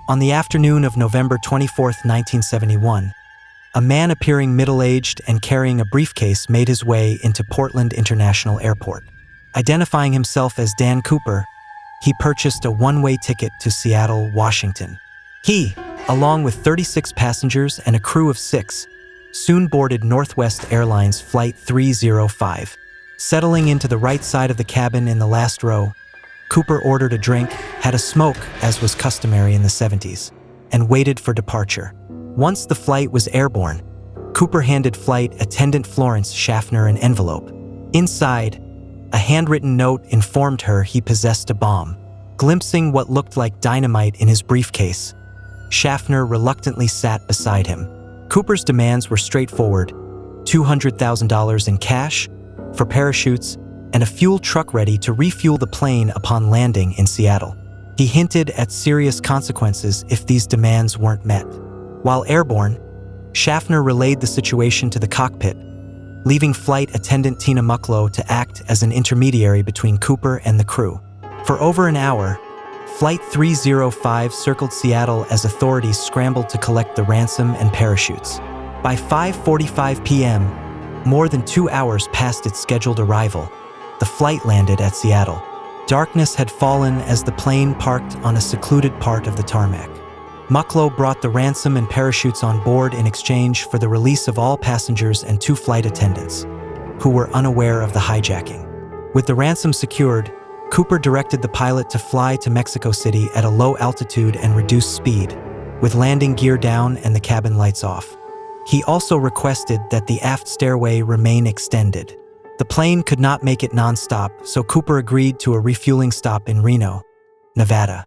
On the afternoon of November 24, 1971, a man appearing middle-aged and carrying a briefcase made his way into Portland International Airport. Identifying himself as Dan Cooper, he purchased a one-way ticket to Seattle, Washington. He, along with 36 passengers and a crew of 6, soon boarded Northwest Airlines Flight 305. Settling into the right side of the cabin in the last row, Cooper ordered a drink, had a smoke, as was customary in the 70s, and waited for departure. Once the flight was airborne, Cooper handed flight attendant Florence Schaffner an envelope. Inside, a handwritten note informed her he possessed a bomb. Glimpsing what looked like dynamite in his briefcase, Schaffner reluctantly sat beside him. Cooper's demands were straightforward: $200,000 in cash, for parachutes, and a fuel truck ready to refuel the plane upon landing in Seattle. He hinted at serious consequences if these demands weren't met. While airborne, Schaffner relayed the situation to the cockpit, leaving flight attendant Tina Mucklow to act as an intermediary between Cooper and the crew. For over an hour, Flight 305 circled Seattle as authorities scrambled to collect the ransom and parachutes. By 5:45 p.m., more than 2 hours past its scheduled arrival, the flight landed at Seattle. Darkness had fallen as the plane parked on a secluded part of the tarmac. Mucklow brought the ransom and parachutes on board in exchange for the release of all passengers and 2 flight attendants, who were unaware of the hijacking. With the ransom secured, Cooper directed the pilot to fly to Mexico City at a low altitude and reduce speed, with landing gear down and the cabin lights off. He also requested that the aft stairway remain extended. The plane could not make it non-stop, so Cooper agreed to a refueling stop in Reno, Nevada.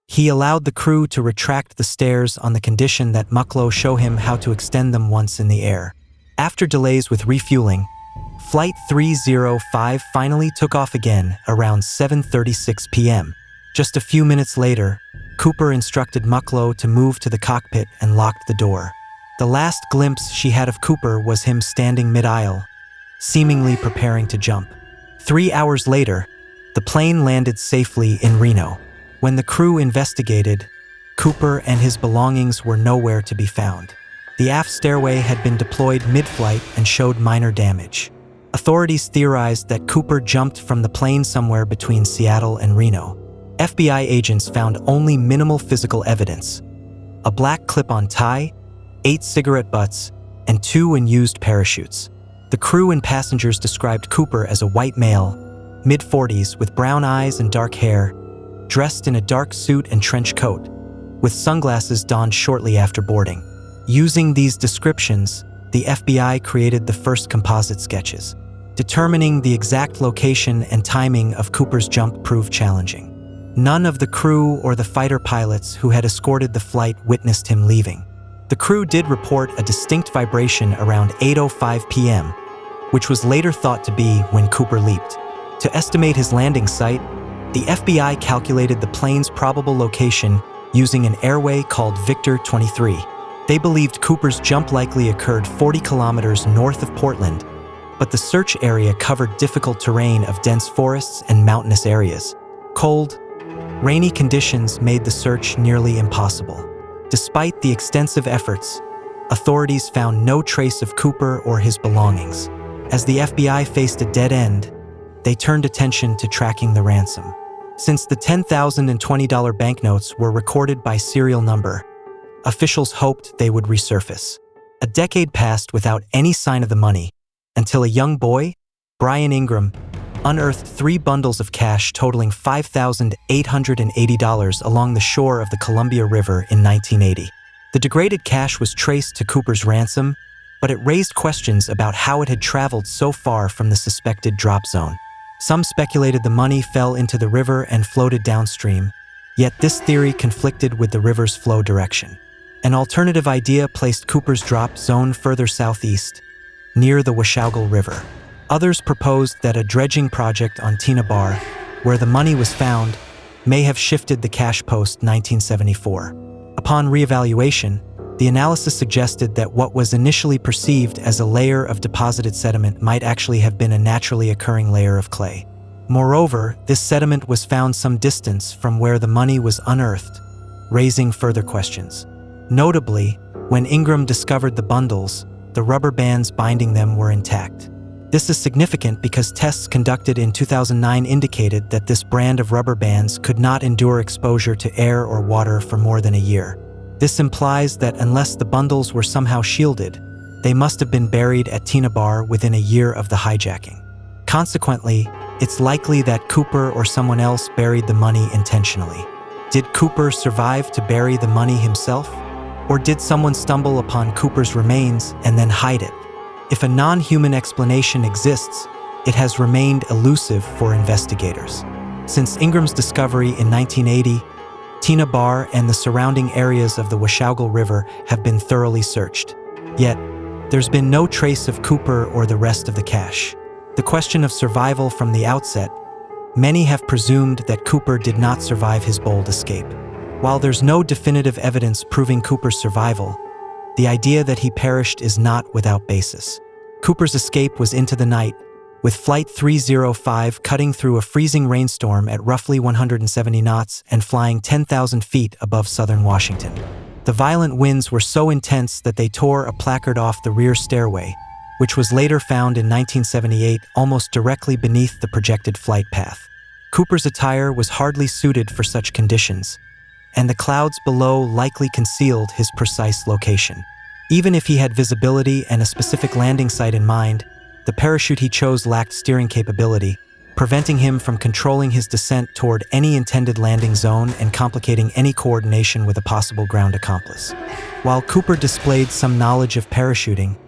He allowed the crew to retract the stairs on the condition that Mucklow show him how to extend them once in the air. After delays with refueling, Flight 305 finally took off again around 7:36 p.m. Just a few minutes later, Cooper instructed Mucklow to move to the cockpit and locked the door. The last glimpse she had of Cooper was him standing mid-aisle, seemingly preparing to jump. 3 hours later, the plane landed safely in Reno. When the crew investigated, Cooper and his belongings were nowhere to be found. The aft stairway had been deployed mid-flight and showed minor damage. Authorities theorized that Cooper jumped from the plane somewhere between Seattle and Reno. FBI agents found only minimal physical evidence: a black clip-on tie, 8 cigarette butts, and 2 unused parachutes. The crew and passengers described Cooper as a white male, mid-40s, with brown eyes and dark hair, dressed in a dark suit and trench coat, with sunglasses donned shortly after boarding. Using these descriptions, the FBI created the first composite sketches. Determining the exact location and timing of Cooper's jump proved challenging. None of the crew or the fighter pilots who had escorted the flight witnessed him leaving. The crew did report a distinct vibration around 8:05 p.m., which was later thought to be when Cooper leaped. To estimate his landing site, the FBI calculated the plane's probable location using an airway called Victor 23. They believed Cooper's jump likely occurred 40 kilometers north of Portland, but the search area covered difficult terrain of dense forests and mountainous areas. Cold, rainy conditions made the search nearly impossible. Despite the extensive efforts, authorities found no trace of Cooper or his belongings. As the FBI faced a dead end, they turned attention to tracking the ransom. Since the $10,000 and $20 banknotes were recorded by serial number, officials hoped they would resurface. A decade passed without any sign of the money, until a young boy, Brian Ingram, unearthed 3 bundles of cash totaling $5,880 along the shore of the Columbia River in 1980. The degraded cash was traced to Cooper's ransom, but it raised questions about how it had traveled so far from the suspected drop zone. Some speculated the money fell into the river and floated downstream, yet this theory conflicted with the river's flow direction. An alternative idea placed Cooper's drop zone further southeast, near the Washougal River. Others proposed that a dredging project on Tina Bar, where the money was found, may have shifted the cash post-1974. Upon reevaluation, the analysis suggested that what was initially perceived as a layer of deposited sediment might actually have been a naturally occurring layer of clay. Moreover, this sediment was found some distance from where the money was unearthed, raising further questions. Notably, when Ingram discovered the bundles, the rubber bands binding them were intact. This is significant because tests conducted in 2009 indicated that this brand of rubber bands could not endure exposure to air or water for more than a year. This implies that unless the bundles were somehow shielded, they must have been buried at Tina Bar within a year of the hijacking. Consequently, it's likely that Cooper or someone else buried the money intentionally. Did Cooper survive to bury the money himself? Or did someone stumble upon Cooper's remains and then hide it? If a non-human explanation exists, it has remained elusive for investigators. Since Ingram's discovery in 1980, Tina Bar and the surrounding areas of the Washougal River have been thoroughly searched. Yet, there's been no trace of Cooper or the rest of the cache. The question of survival from the outset, many have presumed that Cooper did not survive his bold escape. While there's no definitive evidence proving Cooper's survival, the idea that he perished is not without basis. Cooper's escape was into the night, with Flight 305 cutting through a freezing rainstorm at roughly 170 knots and flying 10,000 feet above southern Washington. The violent winds were so intense that they tore a placard off the rear stairway, which was later found in 1978 almost directly beneath the projected flight path. Cooper's attire was hardly suited for such conditions, and the clouds below likely concealed his precise location. Even if he had visibility and a specific landing site in mind, the parachute he chose lacked steering capability, preventing him from controlling his descent toward any intended landing zone and complicating any coordination with a possible ground accomplice. While Cooper displayed some knowledge of parachuting,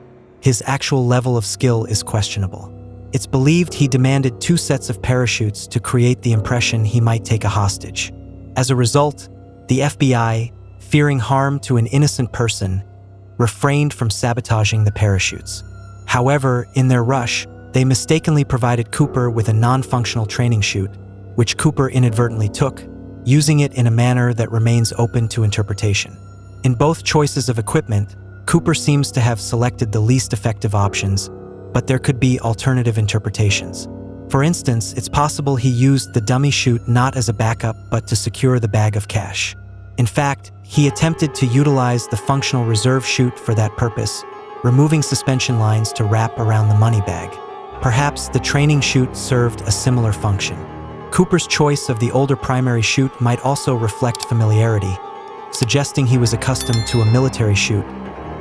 his actual level of skill is questionable. It's believed he demanded 2 sets of parachutes to create the impression he might take a hostage. As a result, the FBI, fearing harm to an innocent person, refrained from sabotaging the parachutes. However, in their rush, they mistakenly provided Cooper with a non-functional training chute, which Cooper inadvertently took, using it in a manner that remains open to interpretation. In both choices of equipment, Cooper seems to have selected the least effective options, but there could be alternative interpretations. For instance, it's possible he used the dummy chute not as a backup but to secure the bag of cash. In fact, he attempted to utilize the functional reserve chute for that purpose, removing suspension lines to wrap around the money bag. Perhaps the training chute served a similar function. Cooper's choice of the older primary chute might also reflect familiarity, suggesting he was accustomed to a military chute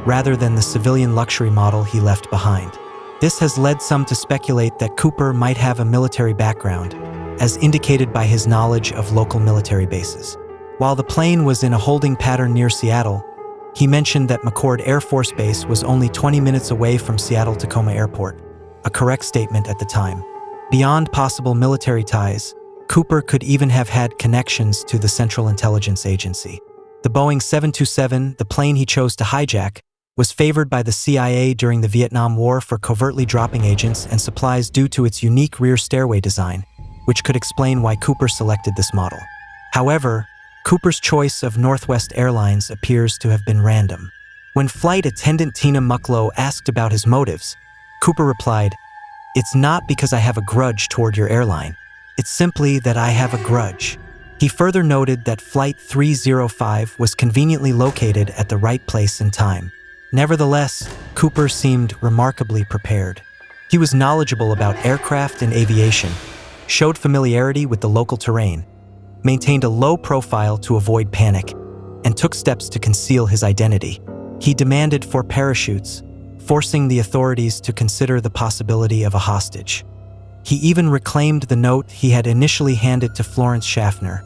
rather than the civilian luxury model he left behind. This has led some to speculate that Cooper might have a military background, as indicated by his knowledge of local military bases. While the plane was in a holding pattern near Seattle, he mentioned that McChord Air Force Base was only 20 minutes away from Seattle-Tacoma Airport, a correct statement at the time. Beyond possible military ties, Cooper could even have had connections to the Central Intelligence Agency. The Boeing 727, the plane he chose to hijack, was favored by the CIA during the Vietnam War for covertly dropping agents and supplies due to its unique rear stairway design, which could explain why Cooper selected this model. However, Cooper's choice of Northwest Airlines appears to have been random. When flight attendant Tina Mucklow asked about his motives, Cooper replied, "It's not because I have a grudge toward your airline. It's simply that I have a grudge." He further noted that Flight 305 was conveniently located at the right place and time. Nevertheless, Cooper seemed remarkably prepared. He was knowledgeable about aircraft and aviation, showed familiarity with the local terrain, maintained a low profile to avoid panic, and took steps to conceal his identity. He demanded 4 parachutes, forcing the authorities to consider the possibility of a hostage. He even reclaimed the note he had initially handed to Florence Schaffner,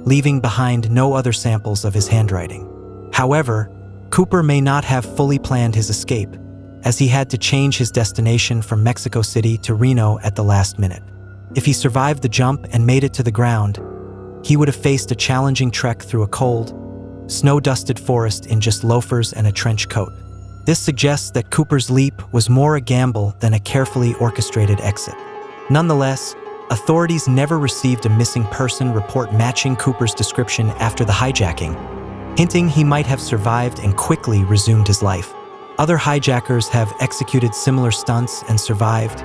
leaving behind no other samples of his handwriting. However, Cooper may not have fully planned his escape, as he had to change his destination from Mexico City to Reno at the last minute. If he survived the jump and made it to the ground, he would have faced a challenging trek through a cold, snow-dusted forest in just loafers and a trench coat. This suggests that Cooper's leap was more a gamble than a carefully orchestrated exit. Nonetheless, authorities never received a missing person report matching Cooper's description after the hijacking, hinting he might have survived and quickly resumed his life. Other hijackers have executed similar stunts and survived,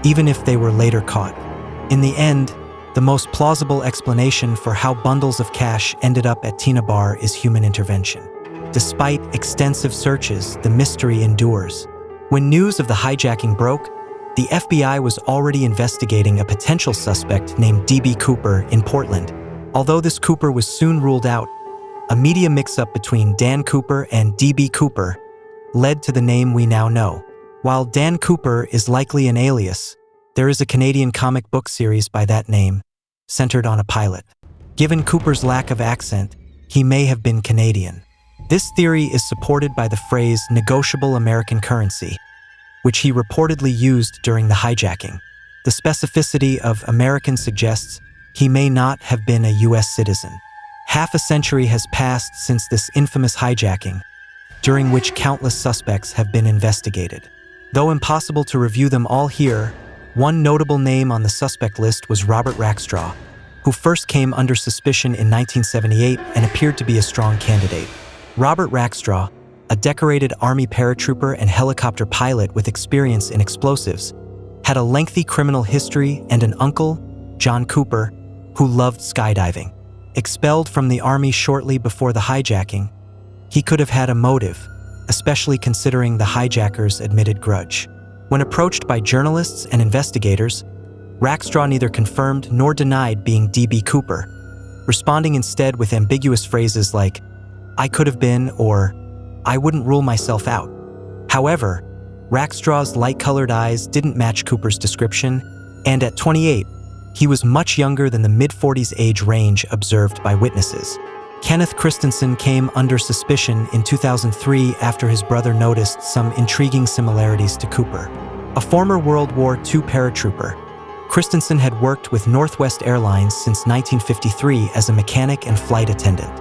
even if they were later caught. In the end, The most plausible explanation for how bundles of cash ended up at Tina Bar is human intervention. Despite extensive searches, the mystery endures. When news of the hijacking broke, the FBI was already investigating a potential suspect named D.B. Cooper in Portland. Although this Cooper was soon ruled out, a media mix-up between Dan Cooper and D.B. Cooper led to the name we now know. While Dan Cooper is likely an alias, there is a Canadian comic book series by that name, centered on a pilot. Given Cooper's lack of accent, he may have been Canadian. This theory is supported by the phrase negotiable American currency, which he reportedly used during the hijacking. The specificity of American suggests he may not have been a U.S. citizen. Half a century has passed since this infamous hijacking, during which countless suspects have been investigated. Though impossible to review them all here, one notable name on the suspect list was Robert Rackstraw, who first came under suspicion in 1978 and appeared to be a strong candidate. Robert Rackstraw, a decorated Army paratrooper and helicopter pilot with experience in explosives, had a lengthy criminal history and an uncle, John Cooper, who loved skydiving. Expelled from the Army shortly before the hijacking, he could have had a motive, especially considering the hijackers' admitted grudge. When approached by journalists and investigators, Rackstraw neither confirmed nor denied being D.B. Cooper, responding instead with ambiguous phrases like, "I could have been," or "I wouldn't rule myself out." However, Rackstraw's light-colored eyes didn't match Cooper's description, and at 28, he was much younger than the mid-40s age range observed by witnesses. Kenneth Christensen came under suspicion in 2003 after his brother noticed some intriguing similarities to Cooper. A former World War II paratrooper, Christensen had worked with Northwest Airlines since 1953 as a mechanic and flight attendant.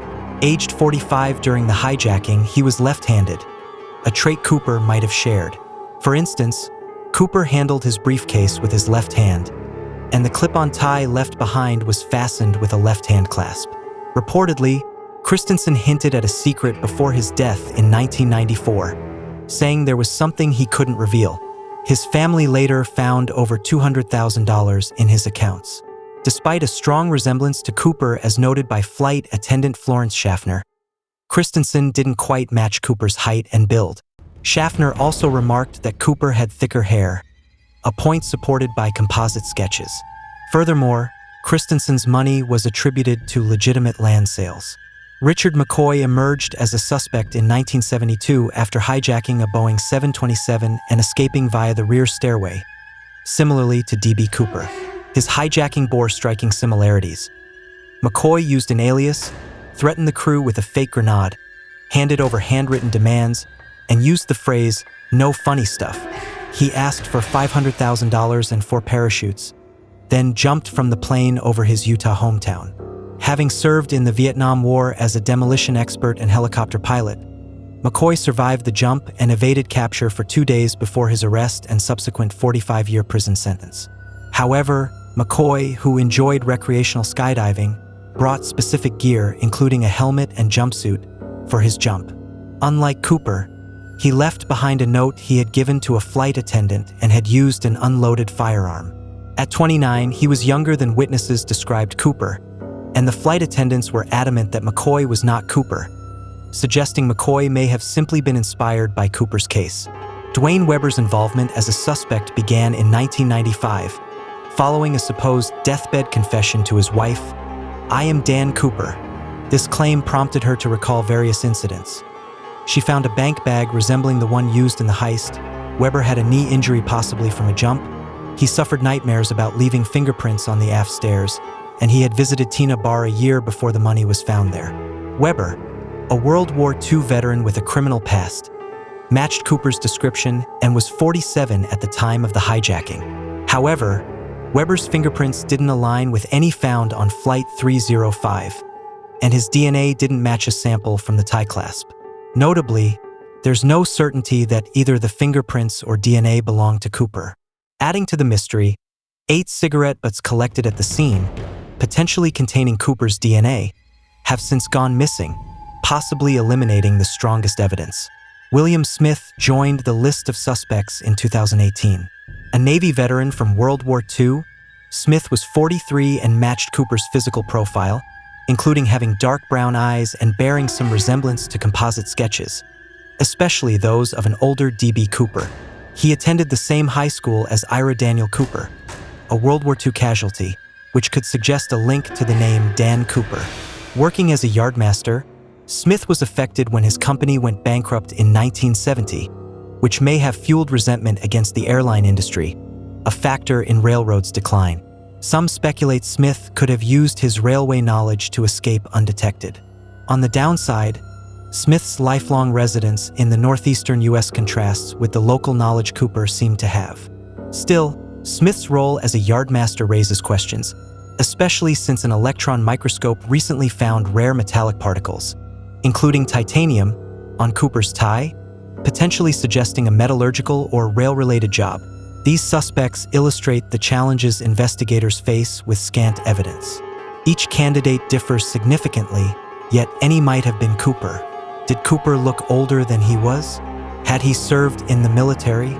Aged 45 during the hijacking, he was left-handed, a trait Cooper might have shared. For instance, Cooper handled his briefcase with his left hand, and the clip-on tie left behind was fastened with a left-hand clasp. Reportedly, Christensen hinted at a secret before his death in 1994, saying there was something he couldn't reveal. His family later found over $200,000 in his accounts. Despite a strong resemblance to Cooper as noted by flight attendant Florence Schaffner, Christensen didn't quite match Cooper's height and build. Schaffner also remarked that Cooper had thicker hair, a point supported by composite sketches. Furthermore, Christensen's money was attributed to legitimate land sales. Richard McCoy emerged as a suspect in 1972 after hijacking a Boeing 727 and escaping via the rear stairway, similarly to D.B. Cooper. His hijacking bore striking similarities. McCoy used an alias, threatened the crew with a fake grenade, handed over handwritten demands, and used the phrase, "no funny stuff." He asked for $500,000 and 4 parachutes, then jumped from the plane over his Utah hometown. Having served in the Vietnam War as a demolition expert and helicopter pilot, McCoy survived the jump and evaded capture for 2 days before his arrest and subsequent 45-year prison sentence. However, McCoy, who enjoyed recreational skydiving, brought specific gear, including a helmet and jumpsuit, for his jump. Unlike Cooper, he left behind a note he had given to a flight attendant and had used an unloaded firearm. At 29, he was younger than witnesses described Cooper, and the flight attendants were adamant that McCoy was not Cooper, suggesting McCoy may have simply been inspired by Cooper's case. Dwayne Weber's involvement as a suspect began in 1995, following a supposed deathbed confession to his wife, "I am Dan Cooper." This claim prompted her to recall various incidents. She found a bank bag resembling the one used in the heist. Weber had a knee injury possibly from a jump. He suffered nightmares about leaving fingerprints on the aft stairs, and he had visited Tina Bar a year before the money was found there. Weber, a World War II veteran with a criminal past, matched Cooper's description and was 47 at the time of the hijacking. However, Weber's fingerprints didn't align with any found on Flight 305, and his DNA didn't match a sample from the tie clasp. Notably, there's no certainty that either the fingerprints or DNA belonged to Cooper. Adding to the mystery, 8 cigarette butts collected at the scene, potentially containing Cooper's DNA, have since gone missing, possibly eliminating the strongest evidence. William Smith joined the list of suspects in 2018. A Navy veteran from World War II, Smith was 43 and matched Cooper's physical profile, including having dark brown eyes and bearing some resemblance to composite sketches, especially those of an older D.B. Cooper. He attended the same high school as Ira Daniel Cooper, a World War II casualty, which could suggest a link to the name Dan Cooper. Working as a yardmaster, Smith was affected when his company went bankrupt in 1970, which may have fueled resentment against the airline industry, a factor in railroads' decline. Some speculate Smith could have used his railway knowledge to escape undetected. On the downside, Smith's lifelong residence in the northeastern U.S. contrasts with the local knowledge Cooper seemed to have. Still, Smith's role as a yardmaster raises questions, especially since an electron microscope recently found rare metallic particles, including titanium, on Cooper's tie, potentially suggesting a metallurgical or rail-related job. These suspects illustrate the challenges investigators face with scant evidence. Each candidate differs significantly, yet any might have been Cooper. Did Cooper look older than he was? Had he served in the military?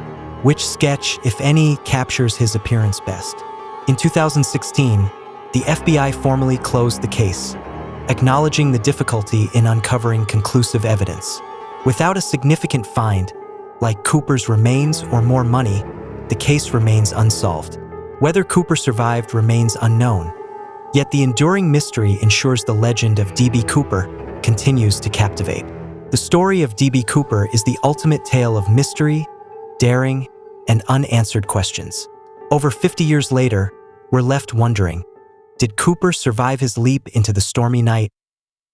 Which sketch, if any, captures his appearance best? In 2016, the FBI formally closed the case, acknowledging the difficulty in uncovering conclusive evidence. Without a significant find, like Cooper's remains or more money, the case remains unsolved. Whether Cooper survived remains unknown, yet the enduring mystery ensures the legend of D.B. Cooper continues to captivate. The story of D.B. Cooper is the ultimate tale of mystery, daring, and unanswered questions. Over 50 years later, we're left wondering, did Cooper survive his leap into the stormy night,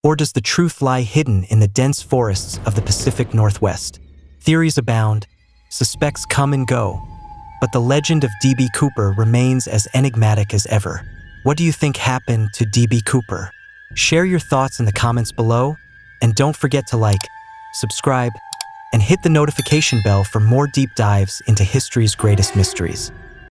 or does the truth lie hidden in the dense forests of the Pacific Northwest? Theories abound, suspects come and go, but the legend of D.B. Cooper remains as enigmatic as ever. What do you think happened to D.B. Cooper? Share your thoughts in the comments below, and don't forget to like, subscribe, and hit the notification bell for more deep dives into history's greatest mysteries.